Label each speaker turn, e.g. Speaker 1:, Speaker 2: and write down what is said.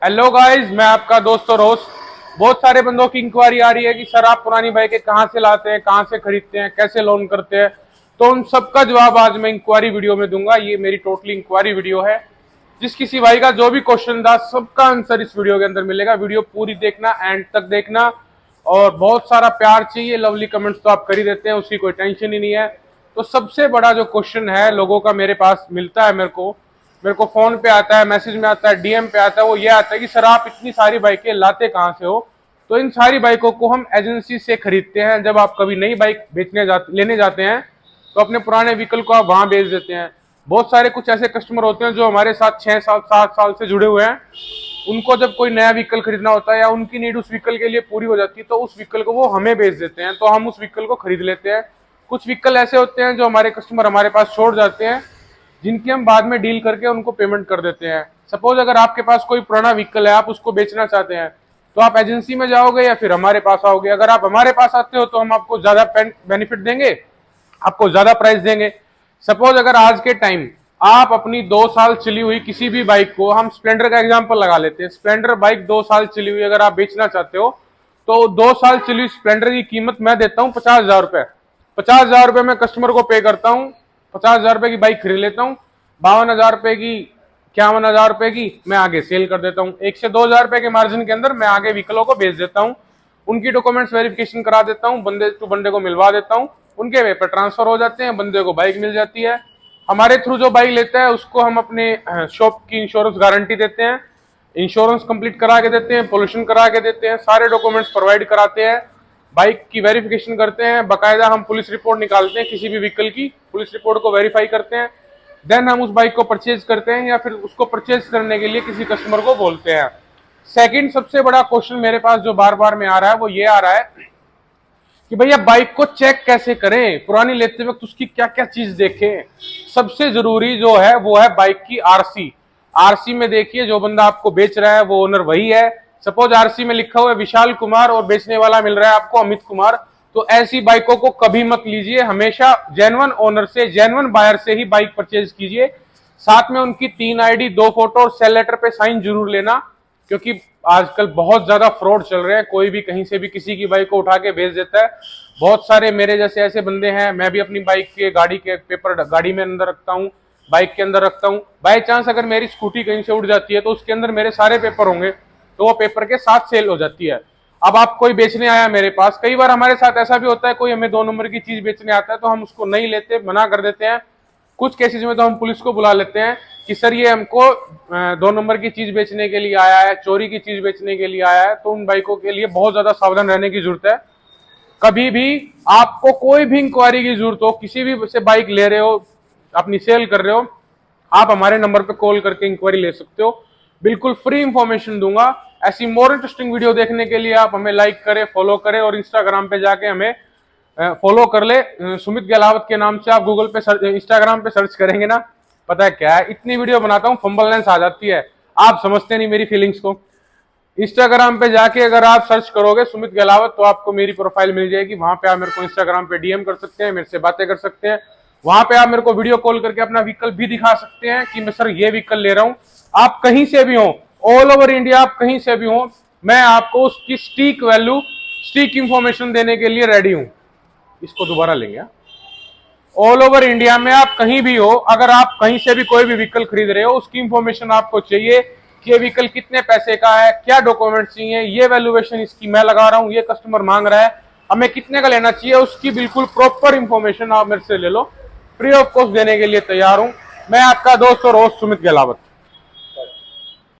Speaker 1: Hello guys, मैं आपका दोस्त और होस्ट। बहुत सारे बंदों की इंक्वायरी आ रही है कि सर आप पुरानी बाइकें कहाँ से लाते हैं, कहाँ से खरीदते हैं, कैसे लोन करते हैं। तो उन सबका जवाब आज मैं इंक्वायरी वीडियो में दूंगा। ये मेरी टोटली इंक्वायरी वीडियो है। जिस किसी भाई का जो भी क्वेश्चन था सबका आंसर इस वीडियो के अंदर मिलेगा। वीडियो पूरी देखना, एंड तक देखना। और बहुत सारा प्यार चाहिए, लवली कमेंट्स तो आप कर ही देते हैं, उसकी कोई टेंशन ही नहीं है। तो सबसे बड़ा जो क्वेश्चन है लोगों का मेरे पास मिलता है, मेरे को फोन पे आता है, मैसेज में आता है, डीएम पे आता है, वो ये आता है कि सर आप इतनी सारी बाइकें लाते कहाँ से हो। तो इन सारी बाइकों को हम एजेंसी से खरीदते हैं। जब आप कभी नई बाइक लेने जाते हैं तो अपने पुराने व्हीकल को आप वहां बेच देते हैं। बहुत सारे कुछ ऐसे कस्टमर होते हैं जो हमारे साथ 6 साल 7 साल से जुड़े हुए हैं। उनको जब कोई नया व्हीकल खरीदना होता है या उनकी नीड उस व्हीकल के लिए पूरी हो जाती है तो उस व्हीकल को वो हमें बेच देते हैं, तो हम उस व्हीकल को खरीद लेते हैं। कुछ व्हीकल ऐसे होते हैं जो हमारे कस्टमर हमारे पास छोड़ जाते हैं, जिनकी हम बाद में डील करके उनको पेमेंट कर देते हैं। सपोज अगर आपके पास कोई पुराना व्हीकल है, आप उसको बेचना चाहते हैं, तो आप एजेंसी में जाओगे या फिर हमारे पास आओगे। अगर आप हमारे पास आते हो तो हम आपको ज्यादा बेनिफिट देंगे, आपको ज्यादा प्राइस देंगे। सपोज अगर आज के टाइम आप अपनी 2 साल चली हुई किसी भी बाइक को, हम स्प्लेंडर का एग्जांपल लगा लेते हैं, स्प्लेंडर बाइक 2 साल चली हुई अगर आप बेचना चाहते हो तो 2 साल चली हुई स्प्लेंडर की कीमत मैं देता हूं 50,000 रुपए। 50,000 रुपए मैं कस्टमर को पे करता हूं। 50,000 रुपए की बाइक खरीद लेता हूं। 52,000 रुपए की, 51,000 रुपए की मैं आगे सेल कर देता हूं। 1 से 2,000 रुपए के मार्जिन के अंदर मैं आगे व्हीकलों को बेच देता हूं। उनकी डॉक्यूमेंट्स वेरिफिकेशन करा देता हूं, बंदे टू बंदे को मिलवा देता हूं, उनके पेपर ट्रांसफर हो जाते हैं, बंदे को बाइक मिल जाती है। हमारे थ्रू जो बाइक लेता है उसको हम अपने शॉप की इंश्योरेंस गारंटी देते हैं, इंश्योरेंस कंप्लीट करा के देते हैं, पोल्यूशन करा के देते हैं, सारे डॉक्यूमेंट्स प्रोवाइड कराते हैं, बाइक की वेरिफिकेशन करते हैं, बकायदा हम पुलिस रिपोर्ट निकालते हैं किसी भी व्हीकल की, पुलिस रिपोर्ट को वेरीफाई करते हैं। देन हम उस बाइक को परचेज करते हैं या फिर उसको परचेज करने के लिए किसी कस्टमर को बोलते हैं। सेकंड सबसे बड़ा क्वेश्चन मेरे पास जो बार बार में आ रहा है वो ये आ रहा है कि भैया बाइक को चेक कैसे करें, पुरानी लेते वक्त उसकी क्या क्या चीज देखें। सबसे जरूरी जो है वो है बाइक की आरसी। आरसी में देखिए जो बंदा आपको बेच रहा है वो ओनर वही है। सपोज आरसी में लिखा हुआ है विशाल कुमार और बेचने वाला मिल रहा है आपको अमित कुमार, तो ऐसी बाइकों को कभी मत लीजिए। हमेशा जेन्युइन ओनर से, जेन्युइन बायर से ही बाइक परचेज कीजिए। साथ में उनकी 3 आईडी, 2 फोटो और सेल लेटर पे साइन जरूर लेना, क्योंकि आजकल बहुत ज्यादा फ्रॉड चल रहे हैं। कोई भी कहीं से भी किसी की बाइक को उठा के बेच देता है। बहुत सारे मेरे जैसे ऐसे बंदे हैं। मैं भी अपनी बाइक के गाड़ी के पेपर गाड़ी में अंदर रखता हूँ, बाइक के अंदर रखता हूँ। बाई चांस अगर मेरी स्कूटी कहीं से उड़ जाती है तो उसके अंदर मेरे सारे पेपर होंगे, तो वो पेपर के साथ सेल हो जाती है। अब आप कोई बेचने आया मेरे पास, कई बार हमारे साथ ऐसा भी होता है कोई हमें 2 नंबर की चीज बेचने आता है तो हम उसको नहीं लेते, मना कर देते हैं। कुछ केसेस में तो हम पुलिस को बुला लेते हैं कि सर ये हमको 2 नंबर की चीज बेचने के लिए आया है, चोरी की चीज बेचने के लिए आया है। तो उन बाइकों के लिए बहुत ज्यादा सावधान रहने की जरूरत है। कभी भी आपको कोई भी इंक्वायरी की जरूरत हो, किसी भी से बाइक ले रहे हो, अपनी सेल कर रहे हो, आप हमारे नंबर पे कॉल करके इंक्वायरी ले सकते हो। बिल्कुल फ्री इंफॉर्मेशन दूंगा। ऐसी मोर इंटरेस्टिंग वीडियो देखने के लिए आप हमें लाइक करें, फॉलो करें और इंस्टाग्राम पे जाके हमें फॉलो कर ले। सुमित गहलावत के नाम से आप गूगल पे सर्च, इंस्टाग्राम पे सर्च करेंगे ना, पता है क्या है, इतनी वीडियो बनाता हूँ फंबल लेंस आ जाती है। आप समझते नहीं मेरी फीलिंग्स को। इंस्टाग्राम पे जाके अगर आप सर्च करोगे सुमित गहलावत तो आपको मेरी प्रोफाइल मिल जाएगी। वहां पे आप मेरे को इंस्टाग्राम पे डीएम कर सकते हैं, मेरे से बातें कर सकते हैं। वहां पे आप मेरे को वीडियो कॉल करके अपना व्हीकल भी दिखा सकते हैं कि मैं सर ये व्हीकल ले रहा हूँ। आप कहीं से भी हो, ऑल ओवर इंडिया आप कहीं से भी हो, मैं आपको उसकी स्टीक वैल्यू, स्टीक इंफॉर्मेशन देने के लिए रेडी हूं। इसको दोबारा लेंगे। ऑल ओवर इंडिया में आप कहीं भी हो, अगर आप कहीं से भी कोई भी व्हीकल खरीद रहे हो, उसकी इंफॉर्मेशन आपको चाहिए कि ये व्हीकल कितने पैसे का है, क्या डॉक्यूमेंट चाहिए, ये वैल्यूएशन इसकी मैं लगा रहा हूं, ये कस्टमर मांग रहा है, हमें कितने का लेना चाहिए, उसकी बिल्कुल प्रॉपर इंफॉर्मेशन आप मेरे से ले लो। फ्री ऑफ कॉस्ट देने के लिए तैयार हूं। मैं आपका दोस्त और होस्ट सुमित गहलावत।